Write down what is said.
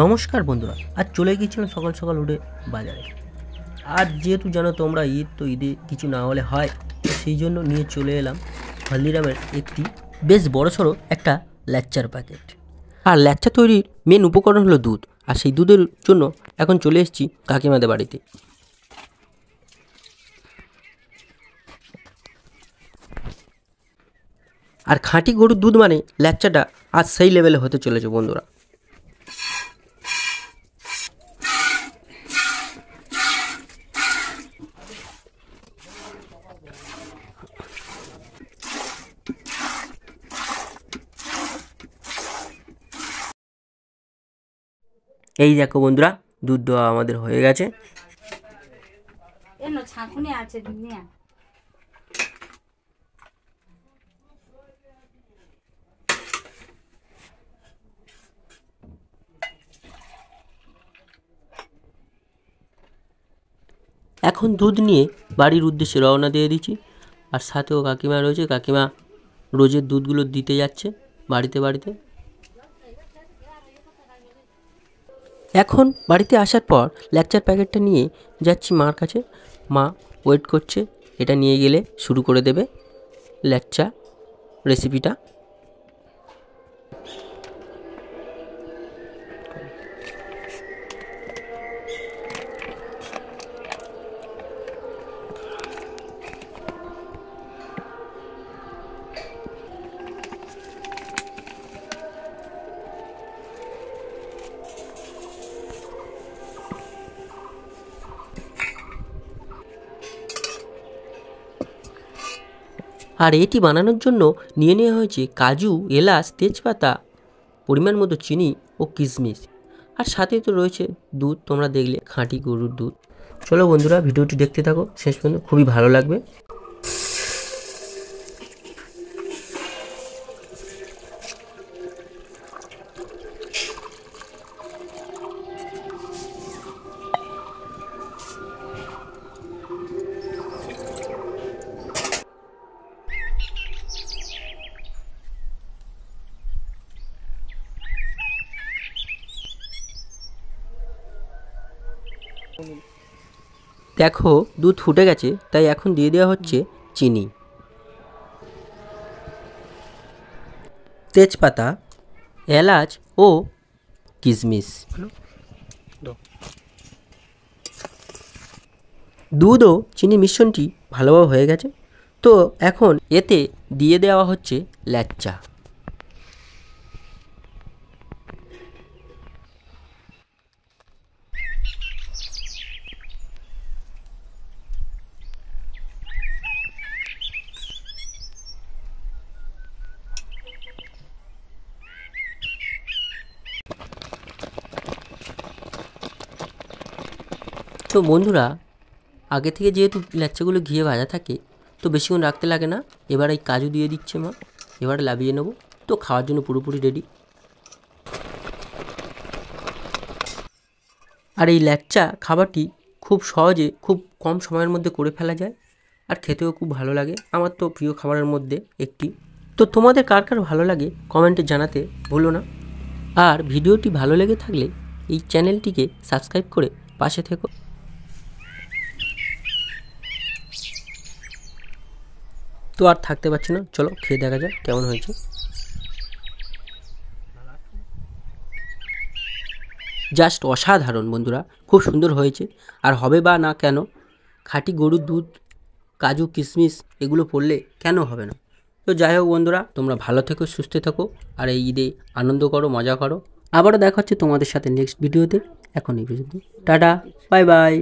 নমস্কার বন্ধুরা, আজ চলে গিয়েছিলাম সকাল সকাল উঠে বাজারে। আর যেহেতু জানো তোমরা ঈদ, তো ঈদে কিছু না হলে হয়, তো সেই জন্য নিয়ে চলে এলাম হলদিরামের একটি বেশ বড়সড় একটা ল্যাচ্চার প্যাকেট। আর ল্যাচ্চা তৈরির মেন উপকরণ হলো দুধ, আর সেই দুধের জন্য এখন চলে এসেছি কাকিমাদের বাড়িতে। আর খাঁটি গরুর দুধ মানে ল্যাচ্চাটা আজ সেই লেভেলে হতে চলেছে বন্ধুরা। এই দেখো বন্ধুরা, দুধ দেওয়া আমাদের হয়ে গেছে। এখন দুধ নিয়ে বাড়ির উদ্দেশ্যে রওনা দিয়ে দিচ্ছি। আর সাথেও কাকিমা রয়েছে, কাকিমা রোজের দুধগুলো দিতে যাচ্ছে বাড়িতে বাড়িতে। এখন বাড়িতে আসার পর ল্যাচ্চার প্যাকেটটা নিয়ে যাচ্ছি মার কাছে। মা ওয়েট করছে, এটা নিয়ে গেলে শুরু করে দেবে ল্যাচ্চা রেসিপিটা। আর এটি বানানোর জন্য নিয়ে নেওয়া হয়েছে কাজু, এলাচ, তেজপাতা, পরিমাণ মতো চিনি ও কিশমিশ। আর সাথে তো রয়েছে দুধ, তোমরা দেখলে খাঁটি গরুর দুধ। চলো বন্ধুরা, ভিডিওটি দেখতে থাকো শেষ পর্যন্ত, খুবই ভালো লাগবে। দেখো দুধ ফুটে গেছে, তাই এখন দিয়ে দেওয়া হচ্ছে চিনি, তেজপাতা, এলাচ ও কিশমিশ। দুধ ও চিনির মিশ্রণটি ভালোভাবে হয়ে গেছে, তো এখন এতে দিয়ে দেওয়া হচ্ছে ল্যাচ্চা। তো বন্ধুরা, আগে থেকে যেহেতু ল্যাচ্চাগুলো ঘিয়ে ভাজা থাকে, তো বেশিক্ষণ রাখতে লাগে না। এবার এই কাজু দিয়ে দিচ্ছে মা, এবার লাভিয়ে নেব, তো খাওয়ার জন্য পুরোপুরি রেডি। আর এই ল্যাচ্চা খাবারটি খুব সহজে, খুব কম সময়ের মধ্যে করে ফেলা যায়, আর খেতেও খুব ভালো লাগে। আমার তো প্রিয় খাবারের মধ্যে একটি। তো তোমাদের কার কার ভালো লাগে কমেন্টে জানাতে ভুলো না। আর ভিডিওটি ভালো লেগে থাকলে এই চ্যানেলটিকে সাবস্ক্রাইব করে পাশে থেকো। তো আর থাকতে পারছি না, চলো খেয়ে দেখা যাক কেমন হয়েছে। জাস্ট অসাধারণ বন্ধুরা, খুব সুন্দর হয়েছে। আর হবে বা না কেন, খাঁটি গরুর দুধ, কাজু, কিশমিশ এগুলো পড়লে কেন হবে না। তো যাই হোক বন্ধুরা, তোমরা ভালো থেকো, সুস্থ থেকো, আর এই ঈদে আনন্দ করো, মজা করো। আবারও দেখা হচ্ছে তোমাদের সাথে নেক্সট ভিডিওতে। এখন এই পর্যন্ত, টাটা, বাই বাই।